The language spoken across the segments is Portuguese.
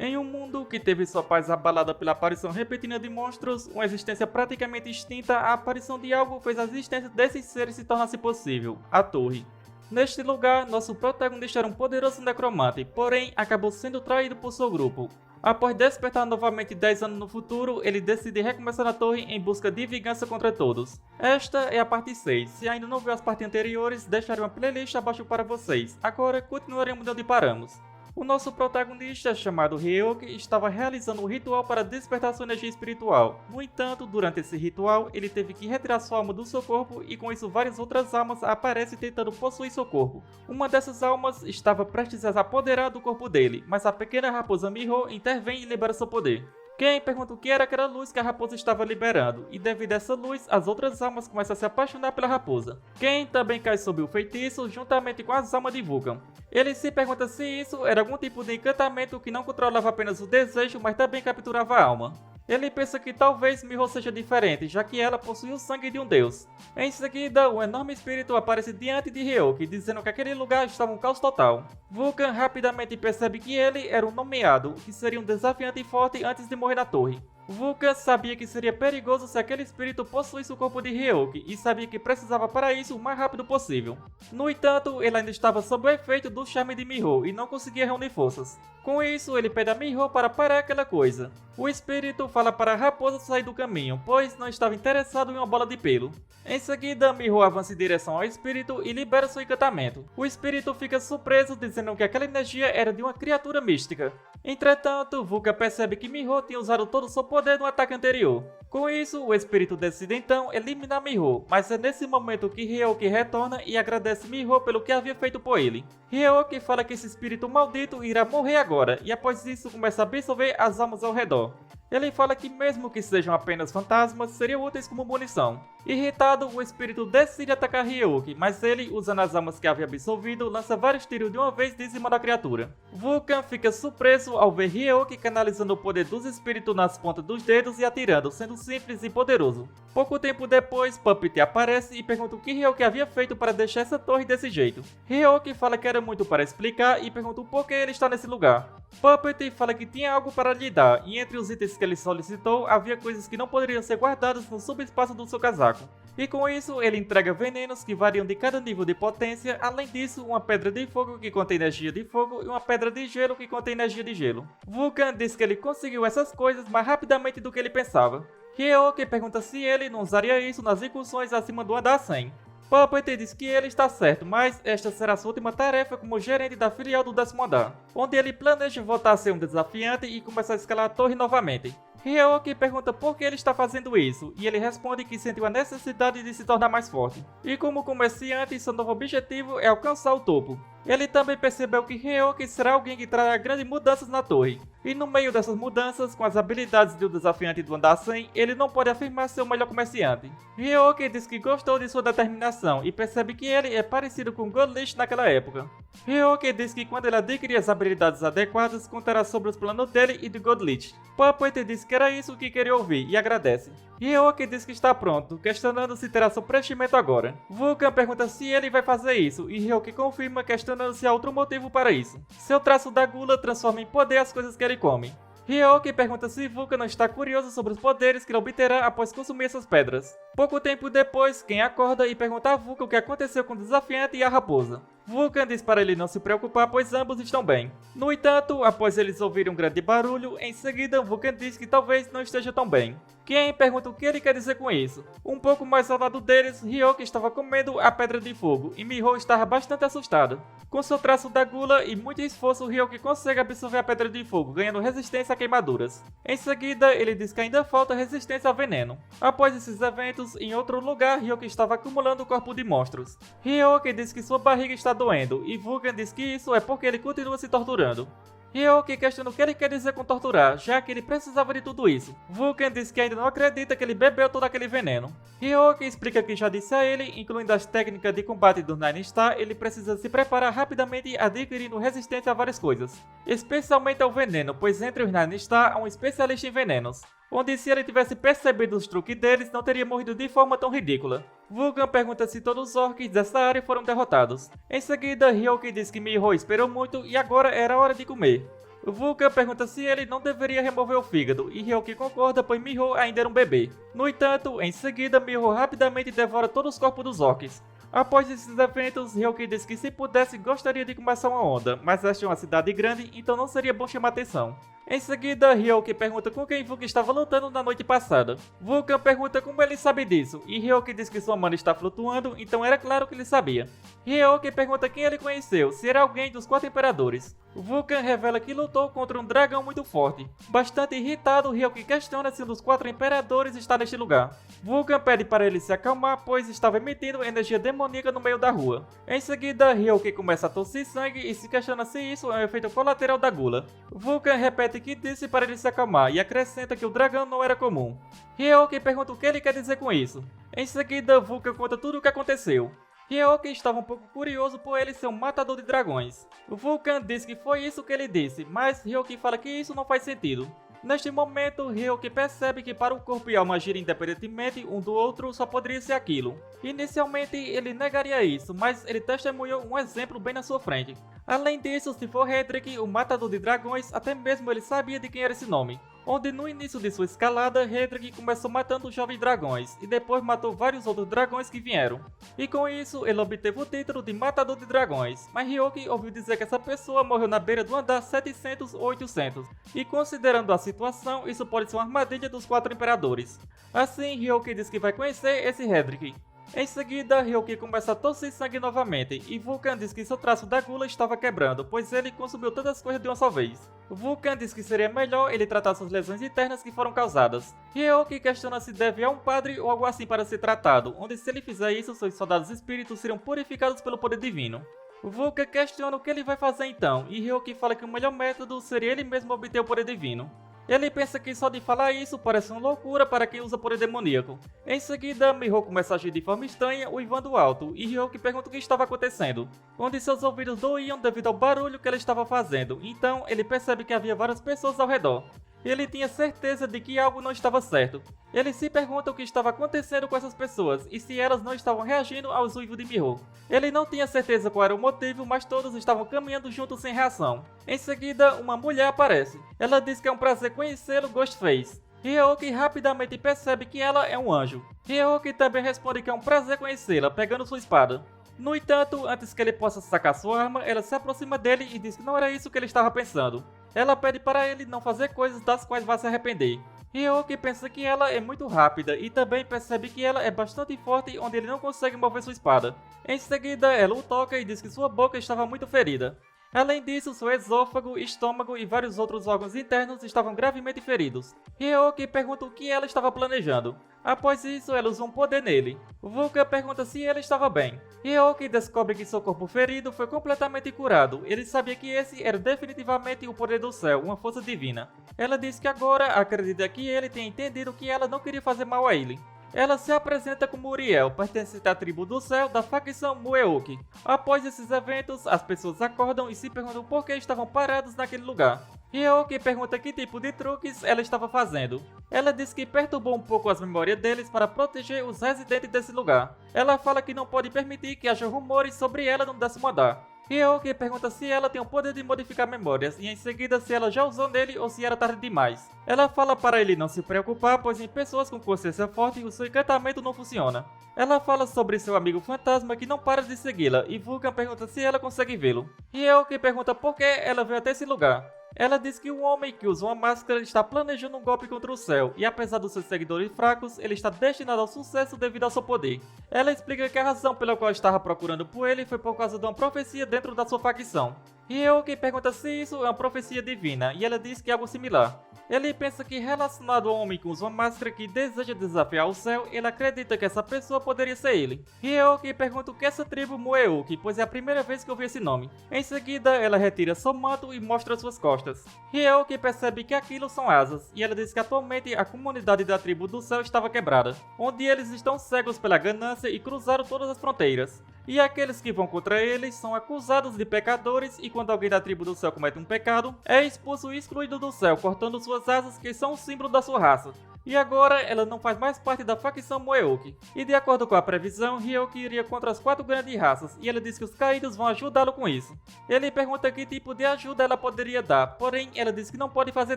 Em um mundo que teve sua paz abalada pela aparição repentina de monstros, uma existência praticamente extinta, a aparição de algo fez a existência desses seres se tornasse possível, a Torre. Neste lugar, nosso protagonista era um poderoso necromante, porém acabou sendo traído por seu grupo. Após despertar novamente 10 anos no futuro, ele decide recomeçar a torre em busca de vingança contra todos. Esta é a parte 6, se ainda não viu as partes anteriores, deixarei uma playlist abaixo para vocês. Agora continuaremos de onde paramos. O nosso protagonista, chamado Ryoki, estava realizando um ritual para despertar sua energia espiritual. No entanto, durante esse ritual, ele teve que retirar sua alma do seu corpo e com isso várias outras almas aparecem tentando possuir seu corpo. Uma dessas almas estava prestes a se apoderar do corpo dele, mas a pequena raposa Miho intervém e libera seu poder. Ken pergunta o que era aquela luz que a raposa estava liberando, e devido a essa luz, as outras almas começam a se apaixonar pela raposa. Ken também cai sob o feitiço, juntamente com as almas de Vulcan. Ele se pergunta se isso era algum tipo de encantamento que não controlava apenas o desejo, mas também capturava a alma. Ele pensa que talvez Miho seja diferente, já que ela possui o sangue de um deus. Em seguida, um enorme espírito aparece diante de Ryoki, dizendo que aquele lugar estava um caos total. Vulcan rapidamente percebe que ele era um nomeado, o que seria um desafiante forte antes de morrer na torre. Vulcan sabia que seria perigoso se aquele espírito possuísse o corpo de Ryoki e sabia que precisava para isso o mais rápido possível. No entanto, ele ainda estava sob o efeito do charme de Miho e não conseguia reunir forças. Com isso, ele pede a Miho para parar aquela coisa. O espírito fala para a raposa sair do caminho, pois não estava interessado em uma bola de pelo. Em seguida, Miho avança em direção ao espírito e libera seu encantamento. O espírito fica surpreso, dizendo que aquela energia era de uma criatura mística. Entretanto, Vulcan percebe que Miho tinha usado todo o seu poder no ataque anterior. Com isso, o espírito decide então eliminar Miho, mas é nesse momento que Ryoki retorna e agradece Miho pelo que havia feito por ele. Ryoki fala que esse espírito maldito irá morrer agora, e após isso começa a absorver as almas ao redor. Ele fala que mesmo que sejam apenas fantasmas, seriam úteis como munição. Irritado, o espírito decide atacar Ryoki, mas ele, usando as almas que havia absorvido, lança vários tiros de uma vez de cima da criatura. Vulcan fica surpreso ao ver Ryoki canalizando o poder dos espíritos nas pontas dos dedos e atirando, sendo simples e poderoso. Pouco tempo depois, Puppet aparece e pergunta o que Ryoki havia feito para deixar essa torre desse jeito. Ryoki fala que era muito para explicar e pergunta o porquê ele está nesse lugar. Puppet fala que tinha algo para lhe dar, e entre os itens que ele solicitou, havia coisas que não poderiam ser guardadas no subespaço do seu casaco. E com isso, ele entrega venenos que variam de cada nível de potência, além disso, uma pedra de fogo que contém energia de fogo e uma pedra de gelo que contém energia de gelo. Vulcan diz que ele conseguiu essas coisas mais rapidamente do que ele pensava. Ryoki pergunta se ele não usaria isso nas incursões acima do andar 100. Puppet diz que ele está certo, mas esta será sua última tarefa como gerente da filial do 10º andar, onde ele planeja voltar a ser um desafiante e começar a escalar a torre novamente. Ryoki pergunta por que ele está fazendo isso, e ele responde que sentiu a necessidade de se tornar mais forte. E como comerciante, seu novo objetivo é alcançar o topo. Ele também percebeu que Ryoki será alguém que trará grandes mudanças na torre. E no meio dessas mudanças, com as habilidades do desafiante do andar 100, ele não pode afirmar ser o melhor comerciante. Ryoki diz que gostou de sua determinação e percebe que ele é parecido com Godlich naquela época. Ryoki diz que quando ele adquirir as habilidades adequadas, contará sobre os planos dele e de Godlich. Puppet diz que era isso que queria ouvir e agradece. Ryoki diz que está pronto, questionando se terá seu preenchimento agora. Vulcan pergunta se ele vai fazer isso, e Ryoki confirma, questionando se há outro motivo para isso. Seu traço da gula transforma em poder as coisas que ele come. Ryoki pergunta se Vulcan não está curioso sobre os poderes que ele obterá após consumir essas pedras. Pouco tempo depois, Ken acorda e pergunta a Vulcan o que aconteceu com o desafiante e a raposa. Vulcan diz para ele não se preocupar, pois ambos estão bem. No entanto, após eles ouvirem um grande barulho, em seguida Vulcan diz que talvez não esteja tão bem. Ken pergunta o que ele quer dizer com isso. Um pouco mais ao lado deles, Ryoki estava comendo a pedra de fogo e Miho estava bastante assustada. Com seu traço da gula e muito esforço, Ryoki consegue absorver a pedra de fogo, ganhando resistência a queimaduras. Em seguida, ele diz que ainda falta resistência ao veneno. Após esses eventos, em outro lugar, Ryoki estava acumulando o corpo de monstros. Ryoki diz que sua barriga está doendo e Vulcan diz que isso é porque ele continua se torturando. Ryoki questiona o que ele quer dizer com torturar, já que ele precisava de tudo isso. Vulcan diz que ainda não acredita que ele bebeu todo aquele veneno. Ryoki explica que já disse a ele, incluindo as técnicas de combate do Nine Star, ele precisa se preparar rapidamente adquirindo resistência a várias coisas, especialmente ao veneno, pois entre os Nine Star há um especialista em venenos, onde se ele tivesse percebido os truques deles, não teria morrido de forma tão ridícula. Vulcan pergunta se todos os orcs dessa área foram derrotados. Em seguida, Ryoki diz que Miho esperou muito e agora era hora de comer. Vulcan pergunta se ele não deveria remover o fígado, e Ryoki concorda, pois Miho ainda era um bebê. No entanto, em seguida, Miho rapidamente devora todos os corpos dos orcs. Após esses eventos, Ryoki diz que se pudesse gostaria de começar uma onda, mas esta é uma cidade grande, então não seria bom chamar atenção. Em seguida, Ryoki pergunta com quem Vulcan estava lutando na noite passada. Vulcan pergunta como ele sabe disso, e Ryoki diz que sua mana está flutuando, então era claro que ele sabia. Ryoki pergunta quem ele conheceu, se era alguém dos 4 imperadores. Vulcan revela que lutou contra um dragão muito forte. Bastante irritado, Ryoki questiona se um dos 4 imperadores está neste lugar. Vulcan pede para ele se acalmar, pois estava emitindo energia demoníaca no meio da rua. Em seguida, Ryoki começa a tossir sangue e se questiona se isso é um efeito colateral da gula. Vulcan repete que disse para ele se acalmar e acrescenta que o dragão não era comum. Ryoki pergunta o que ele quer dizer com isso. Em seguida, Vulcan conta tudo o que aconteceu. Ryoki estava um pouco curioso por ele ser um matador de dragões. Vulcan diz que foi isso que ele disse, mas Ryoki fala que isso não faz sentido. Neste momento, Ryoki percebe que para o corpo e alma agirem independentemente um do outro só poderia ser aquilo. Inicialmente, ele negaria isso, mas ele testemunhou um exemplo bem na sua frente. Além disso, se for Hedrick, o matador de dragões, até mesmo ele sabia de quem era esse nome. Onde no início de sua escalada, Hedrick começou matando os jovens dragões, e depois matou vários outros dragões que vieram. E com isso, ele obteve o título de Matador de Dragões, mas Ryoki ouviu dizer que essa pessoa morreu na beira do andar 700 ou 800, e considerando a situação, isso pode ser uma armadilha dos 4 imperadores. Assim, Ryoki diz que vai conhecer esse Hedrick. Em seguida, Ryoki começa a tossir sangue novamente, e Vulcan diz que seu traço da gula estava quebrando, pois ele consumiu todas as coisas de uma só vez. Vulcan diz que seria melhor ele tratar suas lesões internas que foram causadas. Ryoki questiona se deve a um padre ou algo assim para ser tratado, onde se ele fizer isso, seus soldados espíritos serão purificados pelo poder divino. Vulcan questiona o que ele vai fazer então, e Ryoki fala que o melhor método seria ele mesmo obter o poder divino. Ele pensa que só de falar isso parece uma loucura para quem usa poder demoníaco. Em seguida, Miho começa a agir de forma estranha, uivando alto, e Ryoki pergunta o que estava acontecendo, onde seus ouvidos doíam devido ao barulho que ela estava fazendo, então ele percebe que havia várias pessoas ao redor. Ele tinha certeza de que algo não estava certo. Ele se pergunta o que estava acontecendo com essas pessoas e se elas não estavam reagindo aos uivos de Miho. Ele não tinha certeza qual era o motivo, mas todos estavam caminhando juntos sem reação. Em seguida, uma mulher aparece. Ela diz que é um prazer conhecê-lo, Ghostface. Ryoki rapidamente percebe que ela é um anjo. Ryoki também responde que é um prazer conhecê-la, pegando sua espada. No entanto, antes que ele possa sacar sua arma, ela se aproxima dele e diz que não era isso que ele estava pensando. Ela pede para ele não fazer coisas das quais vai se arrepender. Ryoki pensa que ela é muito rápida e também percebe que ela é bastante forte onde ele não consegue mover sua espada. Em seguida, ela o toca e diz que sua boca estava muito ferida. Além disso, seu esôfago, estômago e vários outros órgãos internos estavam gravemente feridos. Ryoki pergunta o que ela estava planejando. Após isso, ela usa um poder nele. Vulcan pergunta se ele estava bem. Ryoki descobre que seu corpo ferido foi completamente curado. Ele sabia que esse era definitivamente o poder do céu, uma força divina. Ela diz que agora acredita que ele tenha entendido que ela não queria fazer mal a ele. Ela se apresenta como Uriel, pertencente à tribo do céu da facção Mueoki. Após esses eventos, as pessoas acordam e se perguntam por que estavam parados naquele lugar. Ryoki pergunta que tipo de truques ela estava fazendo. Ela diz que perturbou um pouco as memórias deles para proteger os residentes desse lugar. Ela fala que não pode permitir que haja rumores sobre ela no 10º andar. Ryoki pergunta se ela tem o poder de modificar memórias e em seguida se ela já usou nele ou se era tarde demais. Ela fala para ele não se preocupar, pois em pessoas com consciência forte o seu encantamento não funciona. Ela fala sobre seu amigo fantasma que não para de segui-la e Vulcan pergunta se ela consegue vê-lo. Ryoki pergunta por que ela veio até esse lugar. Ela diz que o homem que usa uma máscara está planejando um golpe contra o céu, e apesar dos seus seguidores fracos, ele está destinado ao sucesso devido ao seu poder. Ela explica que a razão pela qual estava procurando por ele foi por causa de uma profecia dentro da sua facção. Ryoki pergunta se isso é uma profecia divina, e ela diz que é algo similar. Ele pensa que relacionado ao homem que usa uma máscara que deseja desafiar o céu, ele acredita que essa pessoa poderia ser ele. Ryoki pergunta o que é essa tribo Mueoki, pois é a primeira vez que ouvi esse nome. Em seguida, ela retira seu manto e mostra suas costas. Ryoki percebe que aquilo são asas, e ela diz que atualmente a comunidade da tribo do céu estava quebrada, onde eles estão cegos pela ganância e cruzaram todas as fronteiras. E aqueles que vão contra eles são acusados de pecadores e quando alguém da tribo do céu comete um pecado, é expulso e excluído do céu, cortando suas asas que são o símbolo da sua raça. E agora ela não faz mais parte da facção Moeoki. E de acordo com a previsão, Ryoki iria contra as 4 grandes raças e ela diz que os caídos vão ajudá-lo com isso. Ele pergunta que tipo de ajuda ela poderia dar, porém ela diz que não pode fazer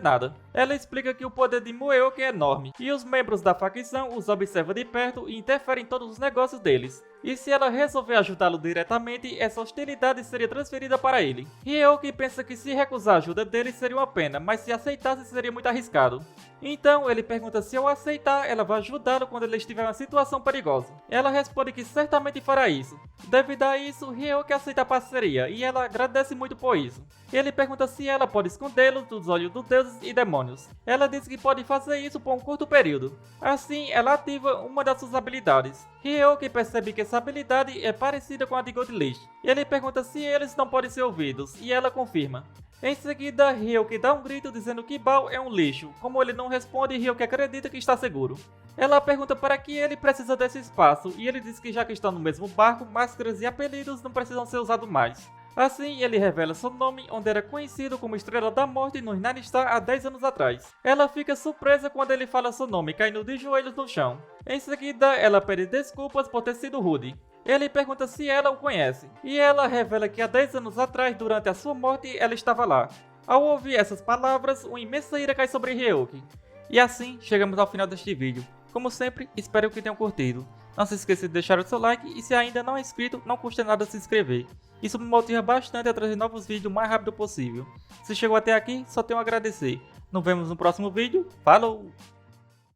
nada. Ela explica que o poder de Moeoki é enorme e os membros da facção os observam de perto e interferem em todos os negócios deles. E se ela resolver ajudá-lo diretamente, essa hostilidade seria transferida para ele. Ryoki pensa que se recusar a ajuda dele seria uma pena, mas se aceitasse seria muito arriscado. Então ele pergunta se ao aceitar, ela vai ajudá-lo quando ele estiver em uma situação perigosa. Ela responde que certamente fará isso. Devido a isso, Ryoki aceita a parceria e ela agradece muito por isso. Ele pergunta se ela pode escondê-lo dos olhos dos deuses e demônios. Ela diz que pode fazer isso por um curto período. Assim, ela ativa uma das suas habilidades. Ryoki percebe que essa habilidade é parecida com a de Godlish. Ele pergunta se eles não podem ser ouvidos e ela confirma. Em seguida, Ryoki dá um grito dizendo que Bao é um lixo. Como ele não responde, Ryoki acredita que está seguro. Ela pergunta para que ele precisa desse espaço e ele diz que já que estão no mesmo barco, máscaras e apelidos não precisam ser usados mais. Assim, ele revela seu nome, onde era conhecido como Estrela da Morte no Nine Star há 10 anos atrás. Ela fica surpresa quando ele fala seu nome, caindo de joelhos no chão. Em seguida, ela pede desculpas por ter sido rude. Ele pergunta se ela o conhece, e ela revela que há 10 anos atrás, durante a sua morte, ela estava lá. Ao ouvir essas palavras, uma imensa ira cai sobre Ryoki. E assim, chegamos ao final deste vídeo. Como sempre, espero que tenham curtido. Não se esqueça de deixar o seu like e se ainda não é inscrito, não custa nada se inscrever. Isso me motiva bastante a trazer novos vídeos o mais rápido possível. Se chegou até aqui, só tenho a agradecer. Nos vemos no próximo vídeo. Falou!